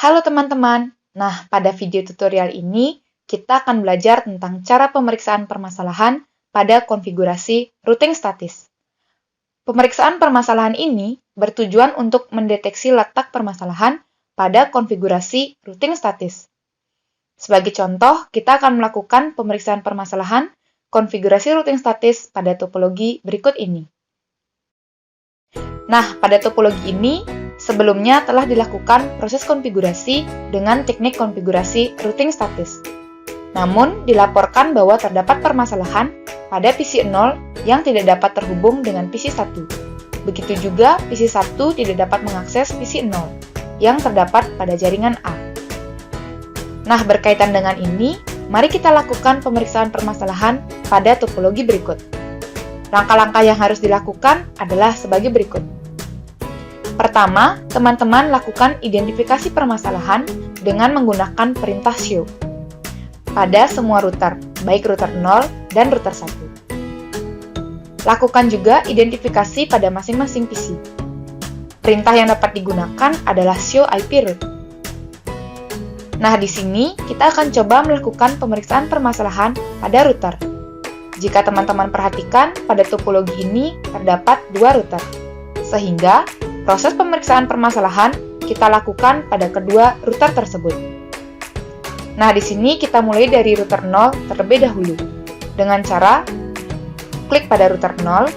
Halo teman-teman, nah pada video tutorial ini kita akan belajar tentang cara pemeriksaan permasalahan pada konfigurasi routing statis. Pemeriksaan permasalahan ini bertujuan untuk mendeteksi letak permasalahan pada konfigurasi routing statis. Sebagai contoh, kita akan melakukan pemeriksaan permasalahan konfigurasi routing statis pada topologi berikut ini. Nah, pada topologi ini, sebelumnya telah dilakukan proses konfigurasi dengan teknik konfigurasi routing statis. Namun, dilaporkan bahwa terdapat permasalahan pada PC 0 yang tidak dapat terhubung dengan PC 1. Begitu juga PC 1 tidak dapat mengakses PC 0 yang terdapat pada jaringan A. Nah, berkaitan dengan ini, mari kita lakukan pemeriksaan permasalahan pada topologi berikut. Langkah-langkah yang harus dilakukan adalah sebagai berikut. Pertama, teman-teman lakukan identifikasi permasalahan dengan menggunakan perintah show pada semua router, baik router 0 dan router 1. Lakukan juga identifikasi pada masing-masing PC. Perintah yang dapat digunakan adalah show IP root. Nah, di sini kita akan coba melakukan pemeriksaan permasalahan pada router. Jika teman-teman perhatikan, pada topologi ini terdapat dua router, sehingga proses pemeriksaan permasalahan kita lakukan pada kedua router tersebut. Nah, di sini kita mulai dari router 0 terlebih dahulu, dengan cara klik pada router 0,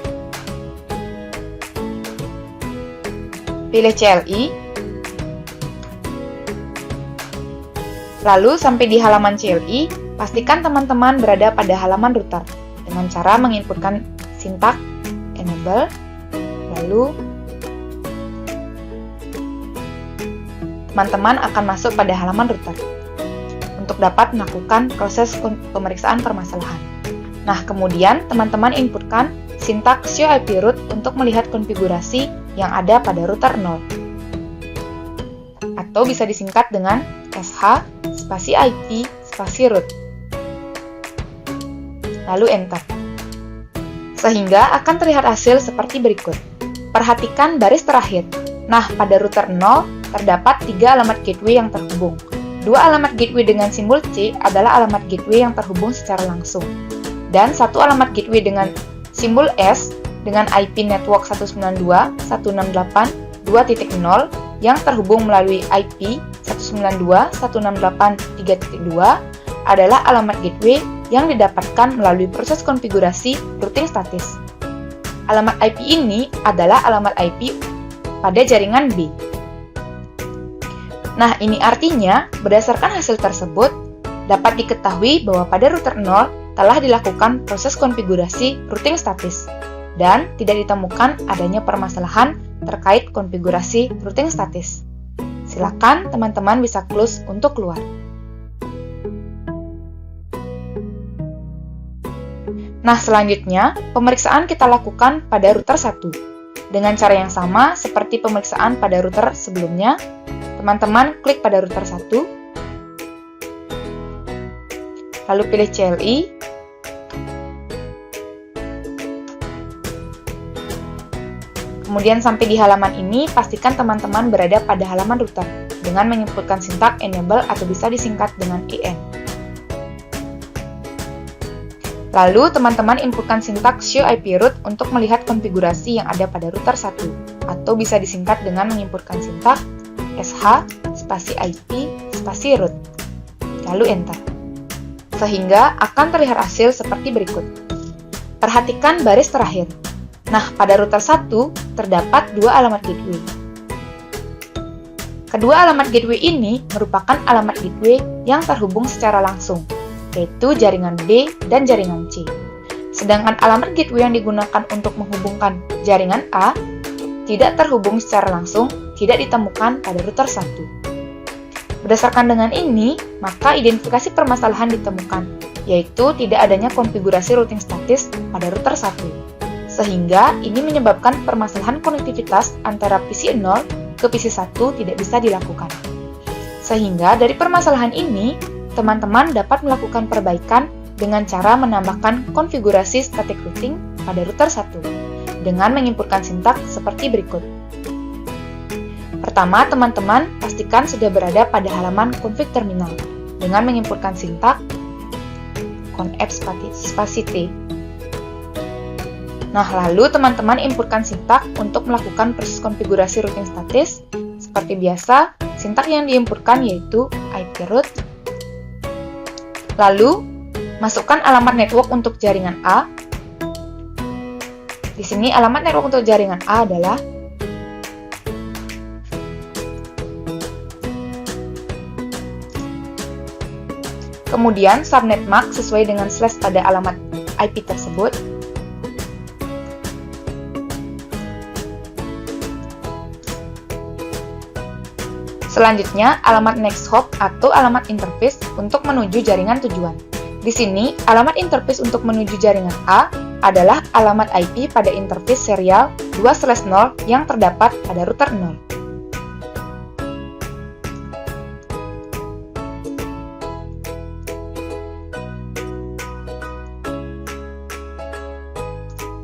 pilih CLI, lalu sampai di halaman CLI, pastikan teman-teman berada pada halaman router dengan cara menginputkan sintak enable, lalu teman-teman akan masuk pada halaman router untuk dapat melakukan proses pemeriksaan permasalahan. Nah, kemudian teman-teman inputkan sintak show IP root untuk melihat konfigurasi yang ada pada router 0. Atau bisa disingkat dengan sh spasi IP spasi root. Lalu enter. Sehingga akan terlihat hasil seperti berikut. Perhatikan baris terakhir. Nah, pada router 0 terdapat 3 alamat gateway yang terhubung. 2 alamat gateway dengan simbol C adalah alamat gateway yang terhubung secara langsung. Dan 1 alamat gateway dengan simbol S dengan IP network 192.168.2.0 yang terhubung melalui IP 192.168.3.2 adalah alamat gateway yang didapatkan melalui proses konfigurasi routing statis. Alamat IP ini adalah alamat IP pada jaringan B. Nah, ini artinya, berdasarkan hasil tersebut, dapat diketahui bahwa pada router 0 telah dilakukan proses konfigurasi routing statis, dan tidak ditemukan adanya permasalahan terkait konfigurasi routing statis. Silakan teman-teman bisa close untuk keluar. Nah, selanjutnya, pemeriksaan kita lakukan pada router 1. Dengan cara yang sama seperti pemeriksaan pada router sebelumnya, teman-teman klik pada router 1, lalu pilih CLI, kemudian sampai di halaman ini, pastikan teman-teman berada pada halaman router dengan menginputkan sintak enable atau bisa disingkat dengan EN. Lalu, teman-teman inputkan sintak show IP root untuk melihat konfigurasi yang ada pada router 1, atau bisa disingkat dengan menginputkan sintak sh spasi IP spasi root, lalu enter. Sehingga akan terlihat hasil seperti berikut. Perhatikan baris terakhir. Nah, pada router 1 terdapat 2 alamat gateway. Kedua alamat gateway ini merupakan alamat gateway yang terhubung secara langsung, yaitu jaringan B dan jaringan C. Sedangkan alamat gateway yang digunakan untuk menghubungkan jaringan A tidak terhubung secara langsung, tidak ditemukan pada router 1. Berdasarkan dengan ini, maka identifikasi permasalahan ditemukan, yaitu tidak adanya konfigurasi routing statis pada router 1. Sehingga ini menyebabkan permasalahan konektivitas antara PC 0 ke PC 1 tidak bisa dilakukan. Sehingga dari permasalahan ini, teman-teman dapat melakukan perbaikan dengan cara menambahkan konfigurasi static routing pada router 1 dengan menginputkan sintak seperti berikut. Pertama, teman-teman pastikan sudah berada pada halaman config terminal dengan menginputkan sintak conf spasi t. Nah, lalu teman-teman inputkan sintak untuk melakukan proses konfigurasi routing statis. Seperti biasa, sintak yang diinputkan yaitu IP root. Lalu, masukkan alamat network untuk jaringan A. Di sini alamat network untuk jaringan A adalah kemudian subnet MAC sesuai dengan slash pada alamat IP tersebut. Selanjutnya, alamat next hop atau alamat interface untuk menuju jaringan tujuan. Di sini, alamat interface untuk menuju jaringan A adalah alamat IP pada interface serial 2/0 yang terdapat pada router 0.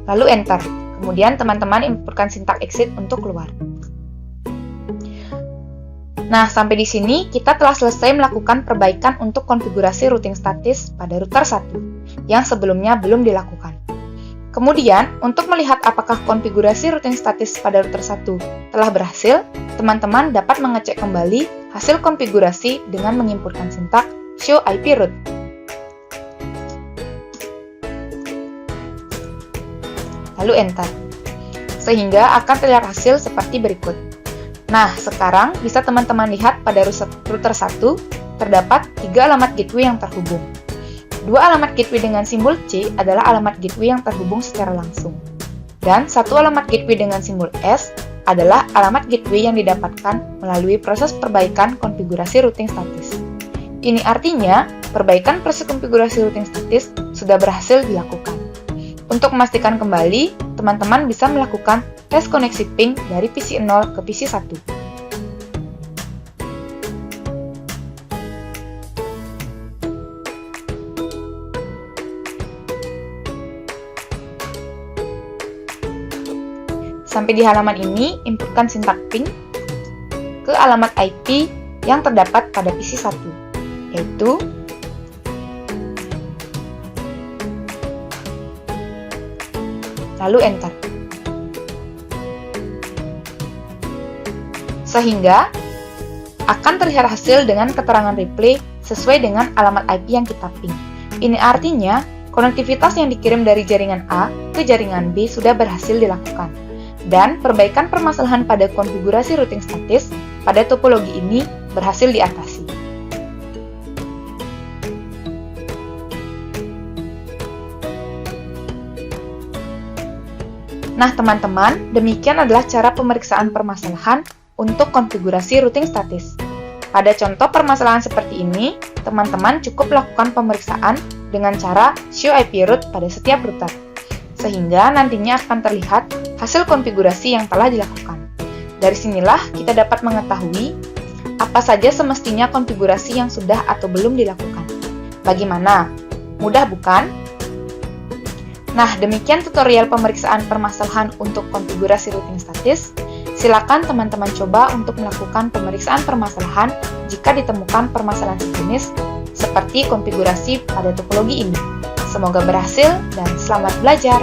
Lalu enter. Kemudian teman-teman inputkan sintak exit untuk keluar. Nah, sampai di sini kita telah selesai melakukan perbaikan untuk konfigurasi routing statis pada router 1 yang sebelumnya belum dilakukan. Kemudian, untuk melihat apakah konfigurasi routing statis pada router 1 telah berhasil, teman-teman dapat mengecek kembali hasil konfigurasi dengan menginputkan sintak show IP route. Lalu enter. Sehingga akan terlihat hasil seperti berikut. Nah, sekarang bisa teman-teman lihat pada router 1 terdapat 3 alamat gateway yang terhubung. 2 alamat gateway dengan simbol C adalah alamat gateway yang terhubung secara langsung. Dan 1 alamat gateway dengan simbol S adalah alamat gateway yang didapatkan melalui proses perbaikan konfigurasi routing statis. Ini artinya, perbaikan proses konfigurasi routing statis sudah berhasil dilakukan. Untuk memastikan kembali, teman-teman bisa melakukan tes koneksi ping dari PC 0 ke PC 1. Sampai di halaman ini, inputkan sintak ping ke alamat IP yang terdapat pada PC 1, yaitu lalu enter. Sehingga akan terlihat hasil dengan keterangan replay sesuai dengan alamat IP yang kita ping. Ini artinya, konektivitas yang dikirim dari jaringan A ke jaringan B sudah berhasil dilakukan. Dan perbaikan permasalahan pada konfigurasi routing statis pada topologi ini berhasil diatasi. Nah, teman-teman, demikian adalah cara pemeriksaan permasalahan untuk konfigurasi routing statis. Pada contoh permasalahan seperti ini, teman-teman cukup lakukan pemeriksaan dengan cara show IP route pada setiap router, sehingga nantinya akan terlihat hasil konfigurasi yang telah dilakukan. Dari sinilah kita dapat mengetahui apa saja semestinya konfigurasi yang sudah atau belum dilakukan. Bagaimana? Mudah bukan? Nah, demikian tutorial pemeriksaan permasalahan untuk konfigurasi routing statis. Silakan teman-teman coba untuk melakukan pemeriksaan permasalahan jika ditemukan permasalahan sejenis seperti konfigurasi pada topologi ini. Semoga berhasil dan selamat belajar!